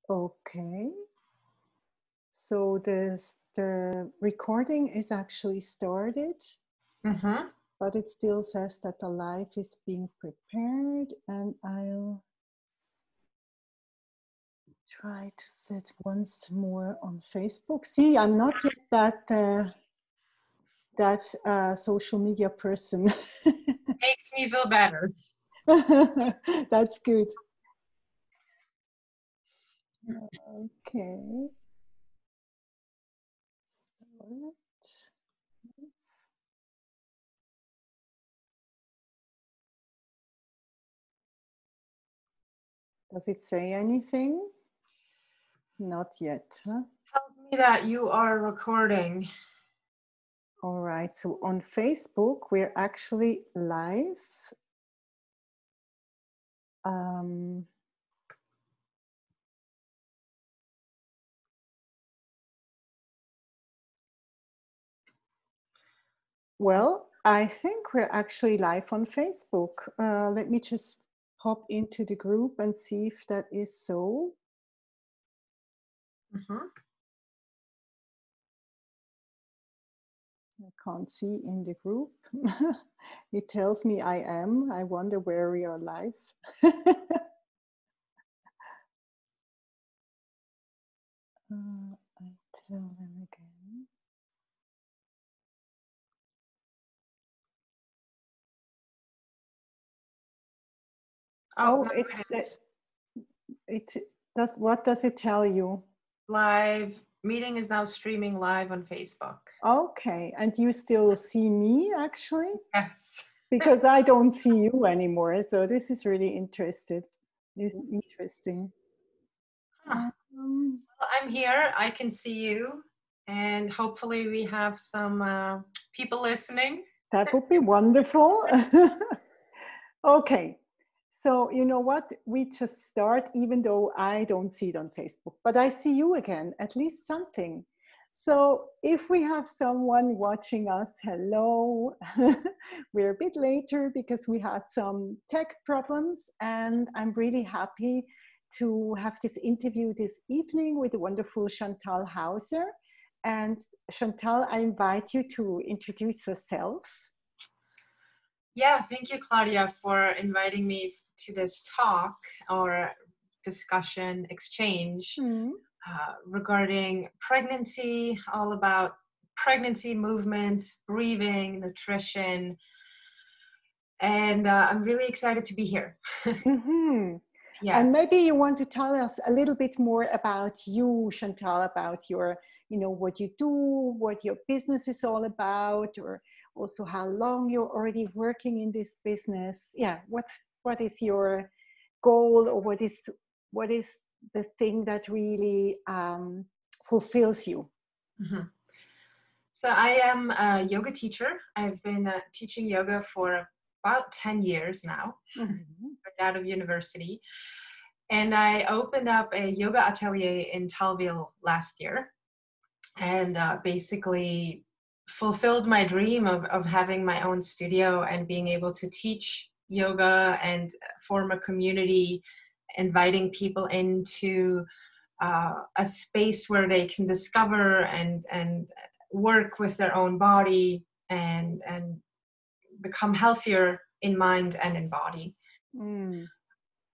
Okay. So the recording is actually started, but it still says that the live is being prepared, and I'll try to set once more on Facebook. See, I'm not yet that social media person. Makes me feel better. That's good. Okay. Does it say anything? Not yet, huh? Tells me that you are recording. All right, so on Facebook, we're actually live. Well, I think we're actually live on Facebook. Let me just hop into the group and see if that is so. I can't see in the group. It tells me I am. I wonder where we are live. I tell them again. Oh, no, it does. What does it tell you? Live meeting is now streaming live on Facebook. Okay, and you still see me actually? Yes. Because I don't see you anymore, so this is really interesting. Huh. Well, I'm here. I can see you, and hopefully we have some people listening. That would be wonderful. Okay, so you know what? We just start, even though I don't see it on Facebook, but I see you again, at least something. So if we have someone watching us, hello. We're a bit later because we had some tech problems, and I'm really happy to have this interview this evening with the wonderful Chantal Hauser. And Chantal, I invite you to introduce yourself. Yeah, thank you, Claudia, for inviting me to this talk or discussion exchange regarding pregnancy, all about pregnancy movement, breathing, nutrition. And I'm really excited to be here. Yes. And maybe you want to tell us a little bit more about you, Chantal, about your, what you do, what your business is all about, or also how long you're already working in this business. Yeah, what is your goal, or what is the thing that really fulfills you? So I am a yoga teacher. I've been teaching yoga for about 10 years now, out of university. And I opened up a yoga atelier in Talville last year, and basically fulfilled my dream of having my own studio and being able to teach yoga and form a community, inviting people into a space where they can discover and work with their own body and become healthier in mind and in body.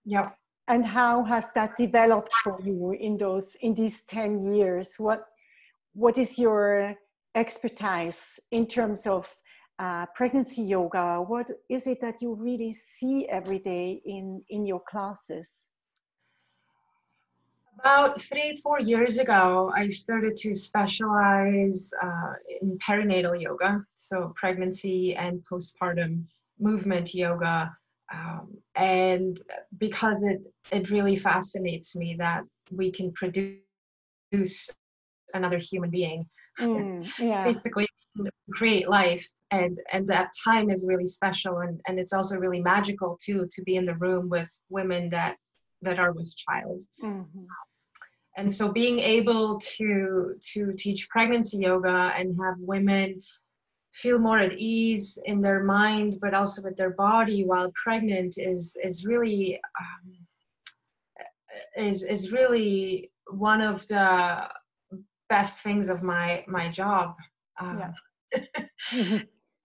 Yeah. And how has that developed for you in these 10 years? What is your expertise in terms of pregnancy yoga? What is it that you really see every day in your classes? About 3-4 years ago, I started to specialize in perinatal yoga, so pregnancy and postpartum movement yoga. And because it really fascinates me that we can produce another human being, basically create life, and that time is really special, and it's also really magical too, to be in the room with women that are with child. And so being able to teach pregnancy yoga and have women feel more at ease in their mind, but also with their body while pregnant is really is really one of the best things of my job. Yeah.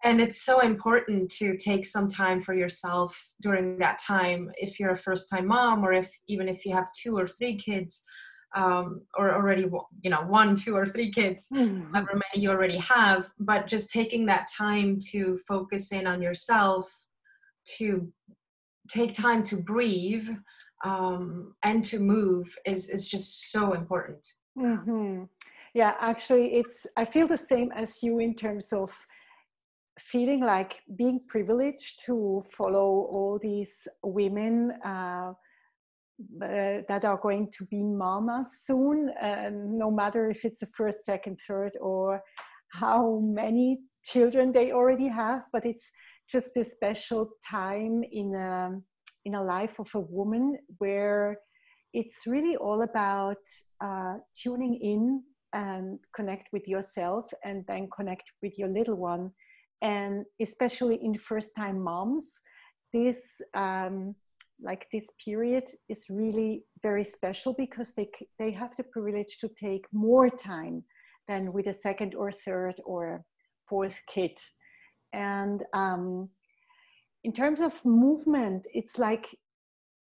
And it's so important to take some time for yourself during that time, if you're a first-time mom, or even if you have 2 or 3 kids, or already, you know, 1, 2, or 3 kids, however many you already have. But just taking that time to focus in on yourself, to take time to breathe, and to move is just so important. Yeah, actually, I feel the same as you in terms of feeling like being privileged to follow all these women that are going to be mamas soon, no matter if it's the first, second, third, or how many children they already have. But it's just a special time in a life of a woman where it's really all about tuning in and connect with yourself, and then connect with your little one. And especially in first-time moms, this this period is really very special, because they have the privilege to take more time than with a second or third or fourth kid. And in terms of movement, it's like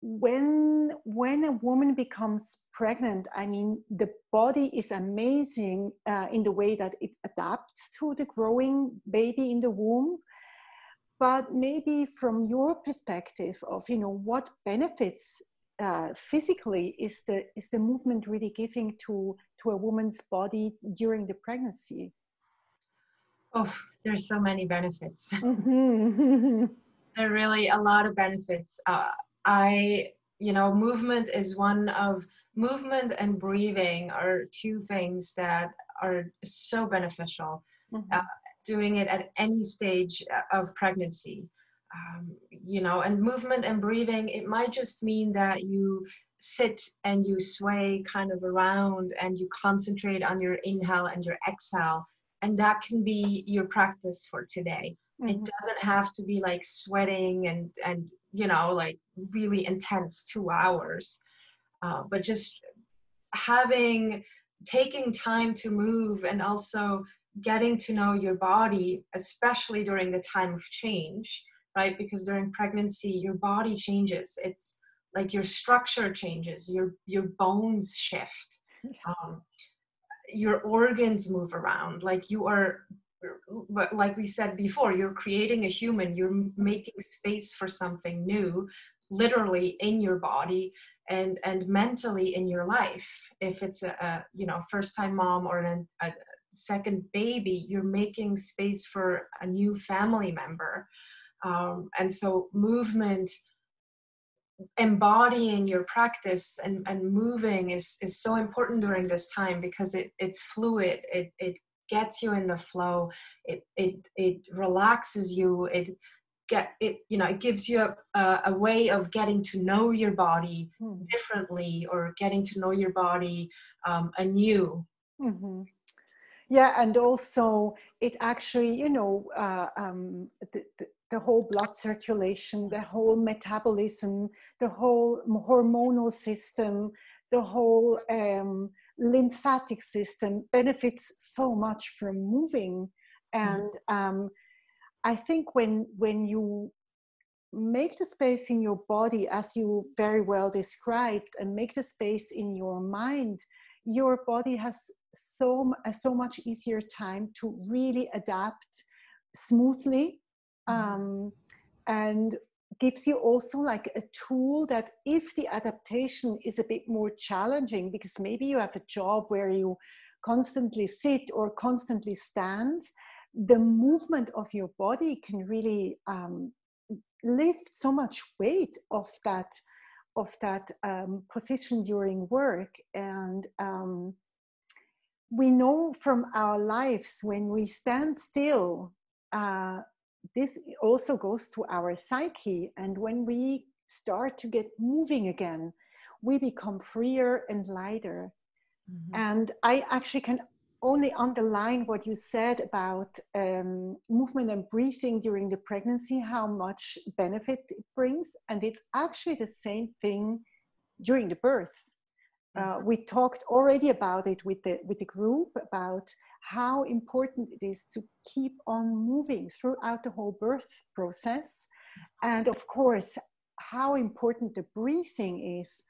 when a woman becomes pregnant, I mean, the body is amazing in the way that it adapts to the growing baby in the womb. But maybe from your perspective of, you know, what benefits physically is the movement really giving to a woman's body during the pregnancy? Oh, there's so many benefits. Mm-hmm. There are really a lot of benefits. Movement and breathing are 2 things that are so beneficial. Mm-hmm. Doing it at any stage of pregnancy, and movement and breathing, it might just mean that you sit and you sway kind of around and you concentrate on your inhale and your exhale, and that can be your practice for today. Mm-hmm. It doesn't have to be like sweating and like really intense 2 hours, but just taking time to move, and also getting to know your body, especially during the time of change, right? Because during pregnancy, your body changes. It's like your structure changes, your bones shift. Yes. Your organs move around, but like we said before, you're creating a human, you're making space for something new, literally in your body and mentally in your life. If it's a first time mom or a second baby, you're making space for a new family member. And so movement, embodying your practice and moving is so important during this time, because it's fluid, it gets you in the flow, it relaxes you, it gives you a way of getting to know your body differently, or getting to know your body anew. Mm-hmm. Yeah, and also it actually, the whole blood circulation, the whole metabolism, the whole hormonal system, the whole lymphatic system benefits so much from moving. And I think when you make the space in your body, as you very well described, and make the space in your mind, your body has so much easier time to really adapt smoothly, and gives you also like a tool that if the adaptation is a bit more challenging, because maybe you have a job where you constantly sit or constantly stand, the movement of your body can really lift so much weight of that position during work. And we know from our lives, when we stand still, this also goes to our psyche, and when we start to get moving again, we become freer and lighter. And I actually can only underline what you said about movement and breathing during the pregnancy, how much benefit it brings. And it's actually the same thing during the birth. We talked already about it with the group, about how important it is to keep on moving throughout the whole birth process. And of course, how important the breathing is.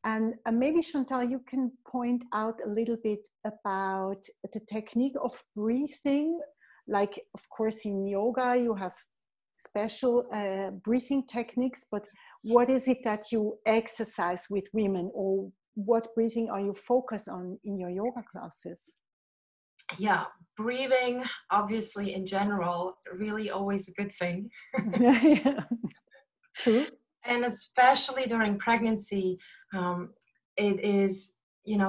And maybe Chantal, you can point out a little bit about the technique of breathing. Like, of course, in yoga, you have special breathing techniques, but what is it that you exercise with women, or what breathing are you focused on in your yoga classes? Yeah, breathing, obviously, in general, really always a good thing. Yeah, true. And especially during pregnancy, it is,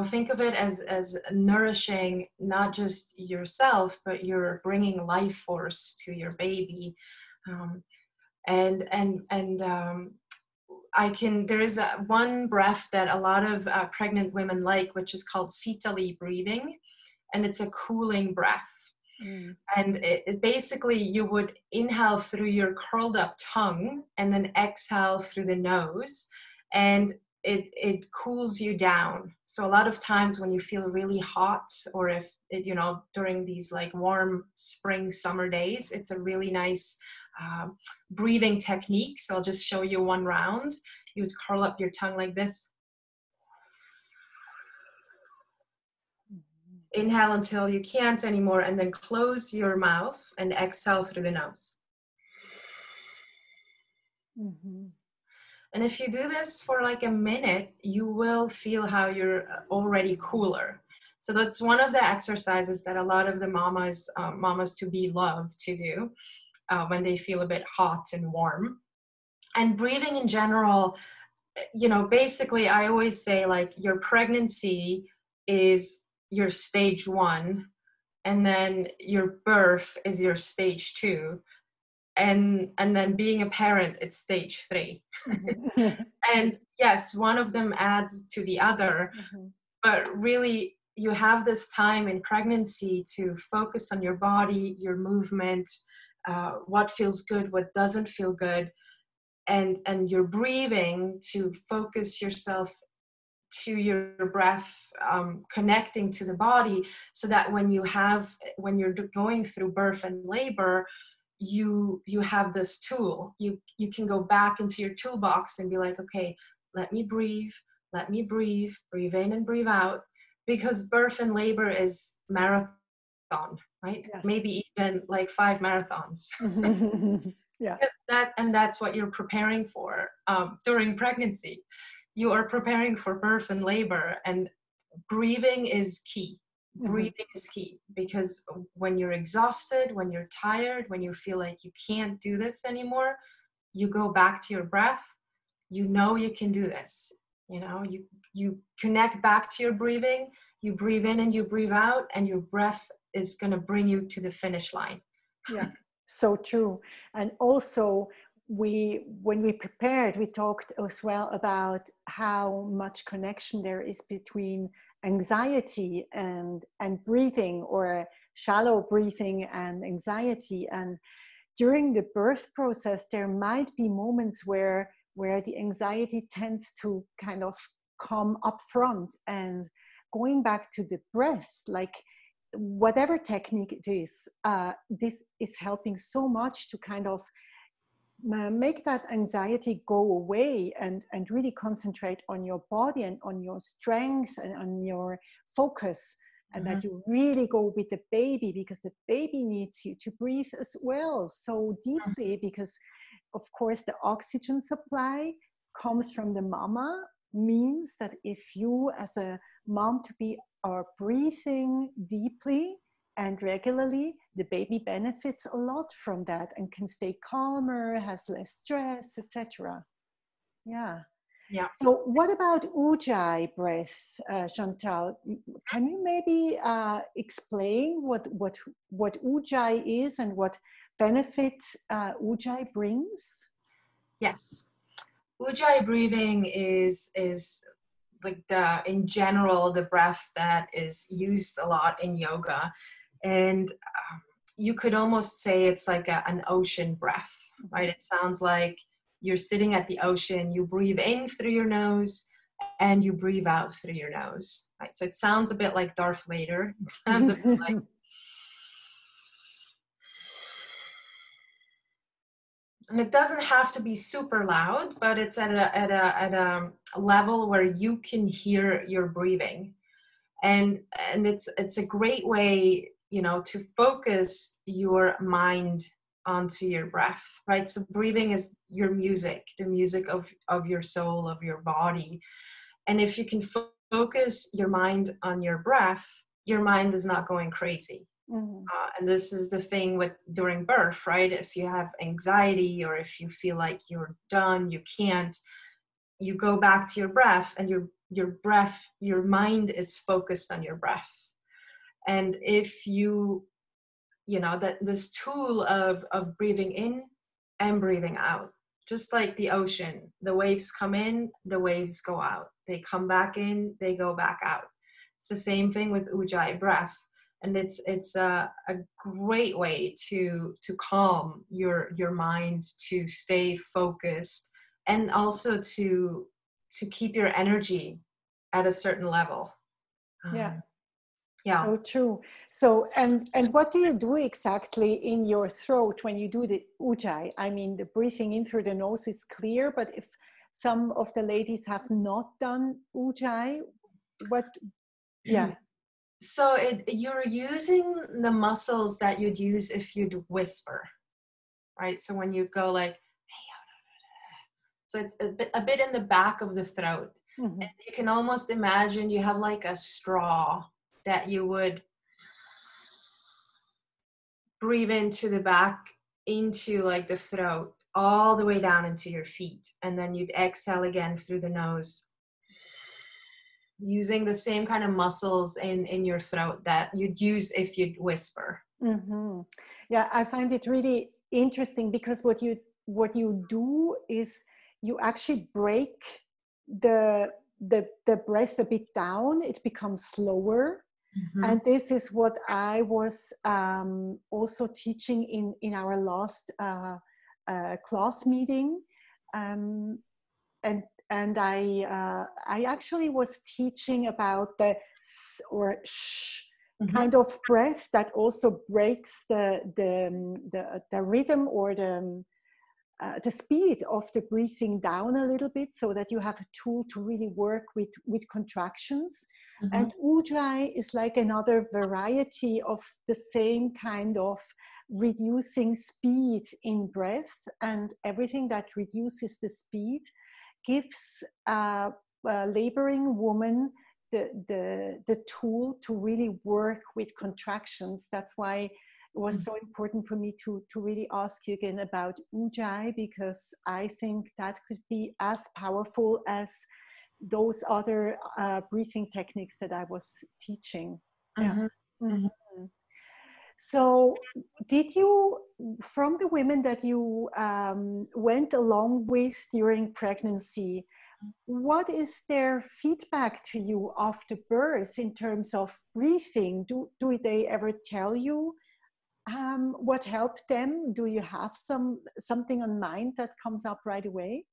think of it as nourishing not just yourself, but you're bringing life force to your baby. There is one breath that a lot of pregnant women like, which is called Atelier breathing, and it's a cooling breath. And it basically, you would inhale through your curled up tongue and then exhale through the nose, and it cools you down. So a lot of times when you feel really hot, or if during these like warm spring, summer days, it's a really nice breathing technique. So I'll just show you one round. You would curl up your tongue like this. Inhale until you can't anymore, and then close your mouth and exhale through the nose. And if you do this for like a minute, you will feel how you're already cooler. So that's one of the exercises that a lot of the mamas to be love to do when they feel a bit hot and warm. And breathing in general, basically I always say, like, your pregnancy is your stage 1, and then your birth is your stage 2, and then being a parent, it's stage 3. And yes, one of them adds to the other, but really you have this time in pregnancy to focus on your body, your movement, what feels good, what doesn't feel good, and your breathing, to focus yourself to your breath, connecting to the body, so that when you're going through birth and labor, you have this tool. You can go back into your toolbox and be like, okay, let me breathe breathe in and breathe out, because birth and labor is marathon, right? Yes. Maybe even like 5 marathons. Yeah. That's what you're preparing for during pregnancy. You are preparing for birth and labor, and breathing is key. Breathing is key, because when you're exhausted, when you're tired, when you feel like you can't do this anymore, you go back to your breath. You can do this. You connect back to your breathing. You breathe in and you breathe out, and your breath is going to bring you to the finish line. Yeah, so true. And also, when we prepared, we talked as well about how much connection there is between anxiety and breathing, or shallow breathing and anxiety. And during the birth process, there might be moments where the anxiety tends to kind of come up front, and going back to the breath, like whatever technique it is, this is helping so much to kind of make that anxiety go away, and really concentrate on your body and on your strength and on your focus, and that you really go with the baby, because the baby needs you to breathe as well, so deeply, because of course the oxygen supply comes from the mama, means that if you as a mom to be are breathing deeply and regularly, the baby benefits a lot from that and can stay calmer, has less stress, etc. Yeah. So what about Ujjayi breath, Chantal? Can you maybe explain what Ujjayi is and what benefit Ujjayi brings? Yes. Ujjayi breathing is like in general the breath that is used a lot in yoga, and you could almost say it's like an ocean breath, right? It sounds like you're sitting at the ocean. You breathe in through your nose and you breathe out through your nose. Right? So it sounds a bit like Darth Vader. It sounds a bit like, and it doesn't have to be super loud, but it's at a level where you can hear your breathing. And it's a great way, you know, to focus your mind onto your breath, right? So breathing is your music, the music of your soul, of your body. And if you can focus your mind on your breath, your mind is not going crazy. Mhm. And this is the thing with during birth, right? If you have anxiety or if you feel like you're done, you can't, you go back to your breath, and your breath, your mind is focused on your breath. And if you know that this tool of breathing in and breathing out, just like the ocean, the waves come in, the waves go out, they come back in, they go back out. It's the same thing with Ujjayi breath. And it's a great way to calm your mind, to stay focused, and also to keep your energy at a certain level. Yeah. Yeah. So true. So, and what do you do exactly in your throat when you do the ujjayi? I mean, the breathing in through the nose is clear, but if some of the ladies have not done ujjayi, what? Yeah. So you're using the muscles that you'd use if you'd whisper, right? So when you go like, so it's a bit in the back of the throat. Mm-hmm. And you can almost imagine you have like a straw that you would breathe into the back, into like the throat, all the way down into your feet. And then you'd exhale again through the nose, using the same kind of muscles in your throat that you'd use if you'd whisper. Mm-hmm. Yeah, I find it really interesting because what you do is you actually break the breath a bit down. It becomes slower. Mm-hmm. And this is what I was also teaching in our last class meeting, and I actually was teaching about the s or sh Mm-hmm. kind of breath that also breaks the rhythm or the speed of the breathing down a little bit, so that you have a tool to really work with contractions. Mm-hmm. And ujjayi is like another variety of the same kind of reducing speed in breath, and everything that reduces the speed gives a laboring woman the tool to really work with contractions. That's why it was so important for me to really ask you again about ujjayi, because I think that could be as powerful as those other breathing techniques that I was teaching. Mm-hmm. Yeah. Mm-hmm. So did you, from the women that you went along with during pregnancy, what is their feedback to you after birth in terms of breathing? Do they ever tell you what helped them? Do you have something on mind that comes up right away?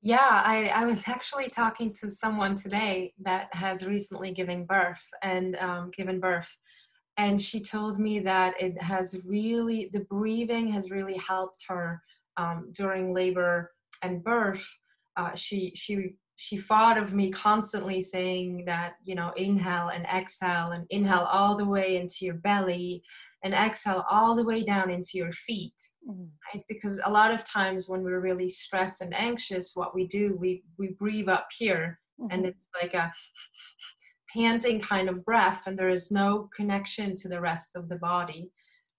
Yeah, I was actually talking to someone today that has recently given birth, and she told me that the breathing has really helped her during labor and birth. She thought of me constantly saying that, you know, inhale and inhale all the way into your belly and exhale all the way down into your feet. Mm-hmm. Right? Because a lot of times when we're really stressed and anxious, what we do, we breathe up here, Mm-hmm. and it's like a panting kind of breath, and there is no connection to the rest of the body.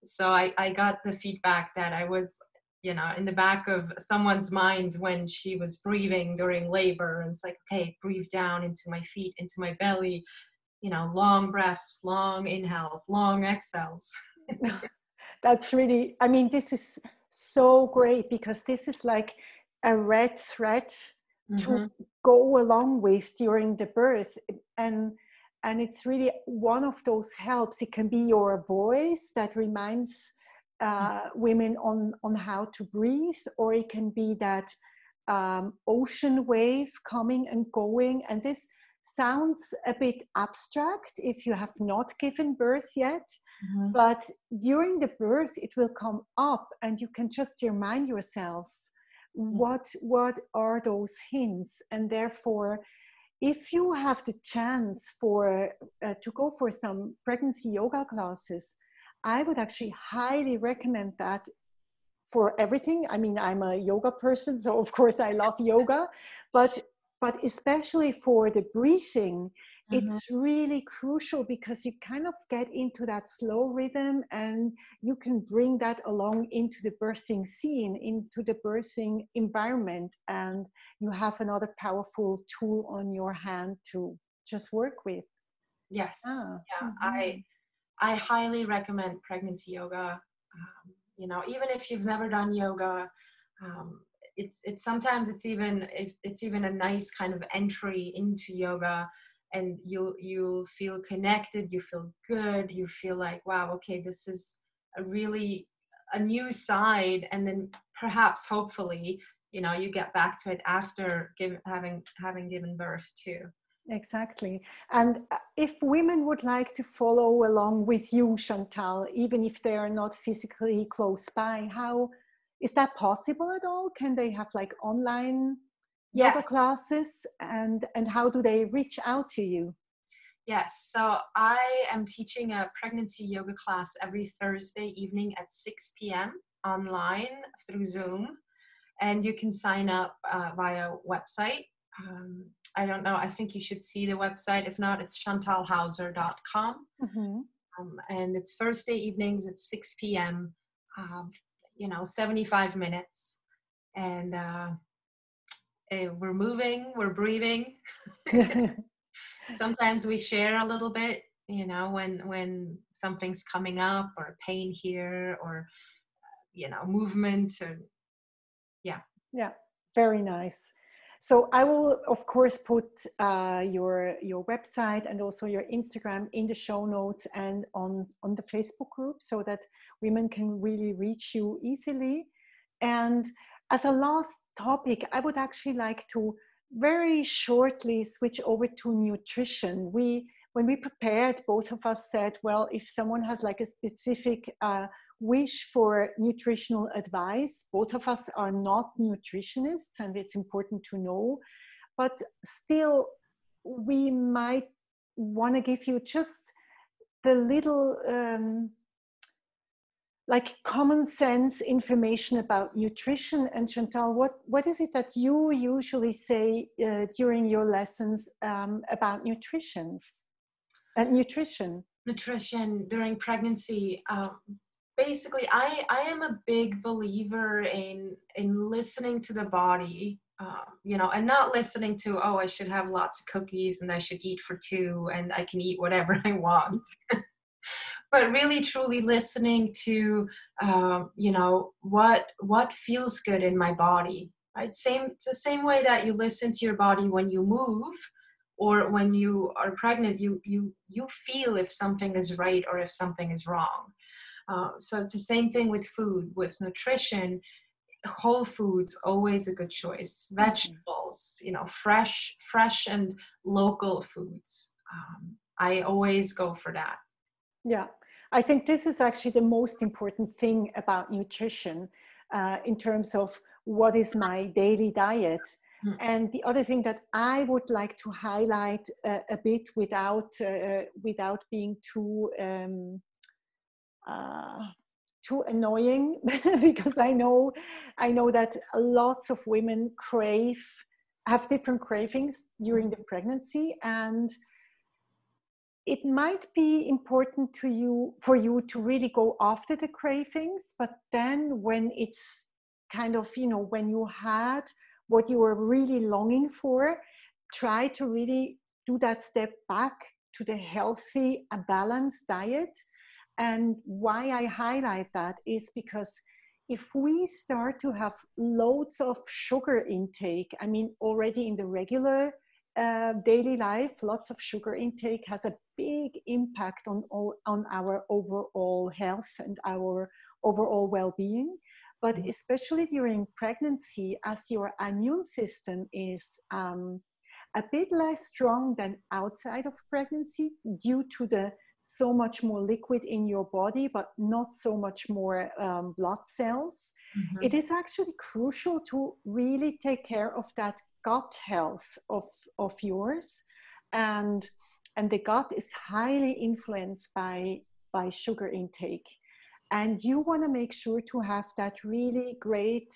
So I got the feedback that I was, you know, in the back of someone's mind when she was breathing during labor. And it's like, okay, breathe down into my feet, into my belly, you know, long breaths, long inhales, long exhales. That's really, I mean, this is so great, because this is like a red thread to Mm-hmm. go along with during the birth. And it's really one of those helps. It can be your voice that reminds women on how to breathe, or it can be that ocean wave coming and going. And this sounds a bit abstract if you have not given birth yet, but during the birth it will come up, and you can just remind yourself what are those hints. And therefore, if you have the chance for to go for some pregnancy yoga classes, I would actually highly recommend that for everything. I mean, I'm a yoga person, so of course I love yoga, but especially for the breathing, it's really crucial, because you kind of get into that slow rhythm, and you can bring that along into the birthing scene, into the birthing environment, and you have another powerful tool on your hand to just work with. Yes. I highly recommend pregnancy yoga. You know, even if you've never done yoga, it's sometimes it's even a nice kind of entry into yoga, and you'll feel connected, you feel good, you feel like, wow, okay, this is a new side. And then perhaps, hopefully, you know, you get back to it after having given birth too. Exactly. And if women would like to follow along with you, Chantal, even if they are not physically close by, how is that possible at all? Can they have like online yoga classes, and how do they reach out to you? Yes, so I am teaching a pregnancy yoga class every Thursday evening at 6 p.m. online through Zoom, and you can sign up via website. I don't know, I think you should see the website. If not, it's chantalhauser.com. And it's Thursday evenings at 6 p.m., 75 minutes. And we're moving, we're breathing. Sometimes we share a little bit, you know, when something's coming up, or pain here, or, movement. Or, yeah, very nice. So I will, of course, put your website and also your Instagram in the show notes and on the Facebook group, so that women can really reach you easily. And as a last topic, I would actually like to very shortly switch over to nutrition. When we prepared, both of us said, well, if someone has like a specific wish for nutritional advice, both of us are not nutritionists, and it's important to know, but still we might want to give you just the little like common sense information about nutrition. And Chantal, what is it that you usually say during your lessons about nutrition during pregnancy? Basically, I am a big believer in listening to the body, and not listening to, oh, I should have lots of cookies and I should eat for two and I can eat whatever I want. But really truly listening to, what feels good in my body, right? It's the same way that you listen to your body when you move, or when you are pregnant, you feel if something is right or if something is wrong. So it's the same thing with food, with nutrition. Whole foods, always a good choice. Vegetables, fresh and local foods. I always go for that. Yeah, I think this is actually the most important thing about nutrition in terms of what is my daily diet. And the other thing that I would like to highlight a bit without being too annoying, because I know that lots of women have different cravings during the pregnancy, and it might be important for you to really go after the cravings. But then when it's kind of, when you had what you were really longing for, try to really do that step back to the healthy, a balanced diet. And why I highlight that is because if we start to have loads of sugar intake, I mean, already in the regular daily life, lots of sugar intake has a big impact on our overall health and our overall well-being. But especially during pregnancy, as your immune system is a bit less strong than outside of pregnancy due to the so much more liquid in your body, but not so much more blood cells. Mm-hmm. It is actually crucial to really take care of that gut health of yours. And the gut is highly influenced by sugar intake. And you want to make sure to have that really great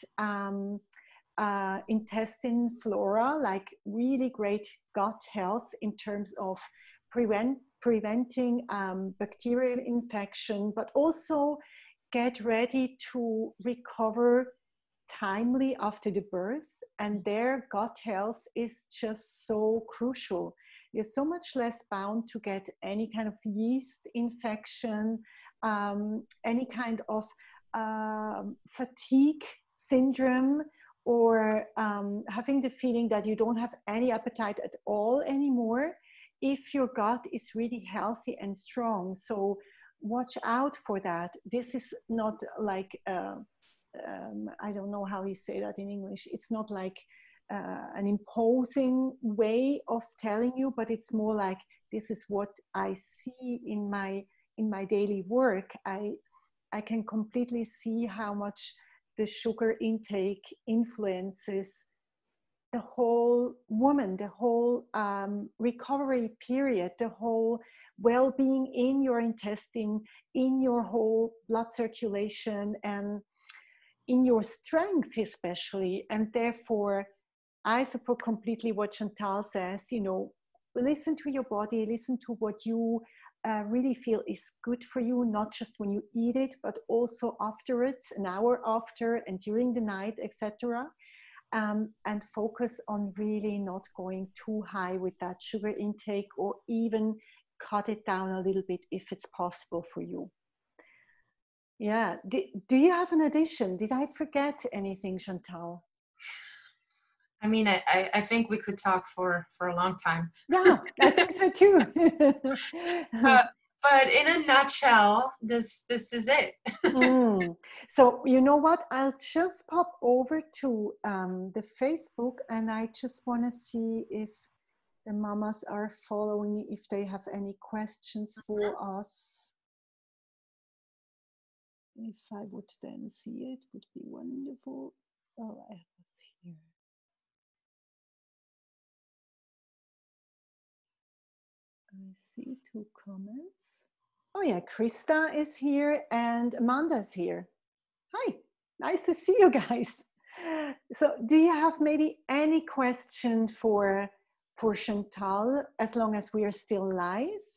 intestine flora, like really great gut health in terms of preventing bacterial infection, but also get ready to recover timely after the birth. And their gut health is just so crucial. You're so much less bound to get any kind of yeast infection, any kind of fatigue syndrome, or having the feeling that you don't have any appetite at all anymore, if your gut is really healthy and strong. So watch out for that. This is not like, I don't know how you say that in English. It's not like an imposing way of telling you, but it's more like, this is what I see in my daily work. I can completely see how much the sugar intake influences the whole woman, the whole recovery period, the whole well-being in your intestine, in your whole blood circulation, and in your strength especially. And therefore, I support completely what Chantal says, listen to your body, listen to what you really feel is good for you, not just when you eat it, but also afterwards, an hour after and during the night, etc. And focus on really not going too high with that sugar intake, or even cut it down a little bit if it's possible for you. Yeah. Do you have an addition? Did I forget anything, Chantal? I mean, I think we could talk for a long time. Yeah, I think so too. But in a nutshell, this is it. So you know what? I'll just pop over to the Facebook, and I just want to see if the mamas are following, if they have any questions for us. If I would then see it, would be wonderful. Oh, I was here. I see 2 comments. Oh yeah, Krista is here and Amanda's here. Hi, nice to see you guys. So do you have maybe any question for Chantal, as long as we are still live?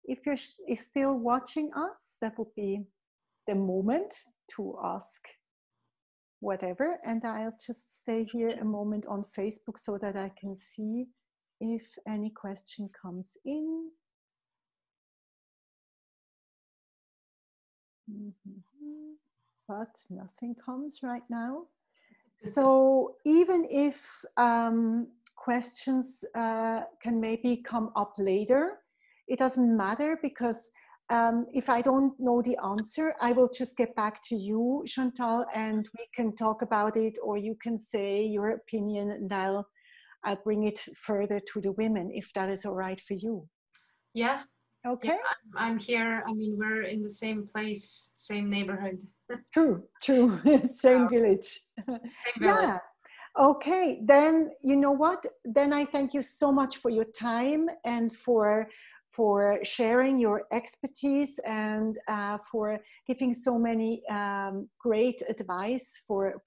If you're still watching us, that would be the moment to ask whatever. And I'll just stay here a moment on Facebook so that I can see if any question comes in. But nothing comes right now. So even if questions can maybe come up later, it doesn't matter, because if I don't know the answer, I will just get back to you, Chantal, and we can talk about it, or you can say your opinion, and I'll bring it further to the women, if that is all right for you. Yeah. Okay. Yeah, I'm here. I mean, we're in the same place, same neighborhood. True. Same village. Same village. Yeah. Okay, then you know what? Then I thank you so much for your time and for sharing your expertise, and for giving so many great advice for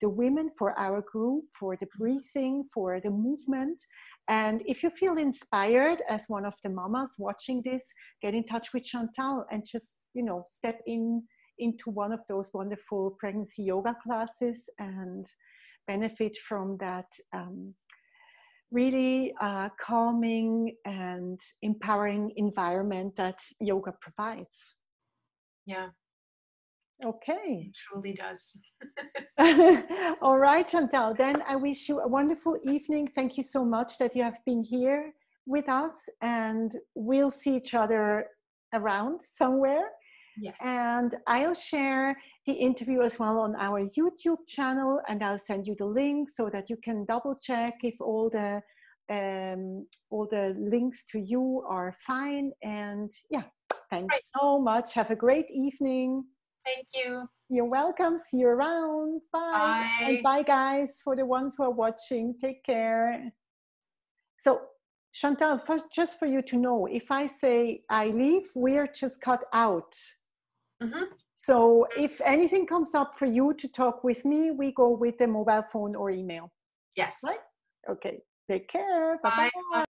the women, for our group, for the breathing, for the movement. And if you feel inspired as one of the mamas watching this, get in touch with Chantal and just, step into one of those wonderful pregnancy yoga classes and benefit from that really calming and empowering environment that yoga provides. Yeah. Okay. It truly does. All right, Chantal. Then I wish you a wonderful evening. Thank you so much that you have been here with us, and we'll see each other around somewhere. Yes. And I'll share the interview as well on our YouTube channel, and I'll send you the link so that you can double check if all the links to you are fine. And yeah, thanks so much. Have a great evening. Thank you. You're welcome. See you around. Bye. Bye. And bye, guys, for the ones who are watching. Take care. So, Chantal, first, just for you to know, if I say I leave, we're just cut out. Mm-hmm. So if anything comes up for you to talk with me, we go with the mobile phone or email. Yes. Right? Okay. Take care. Bye-bye. Bye.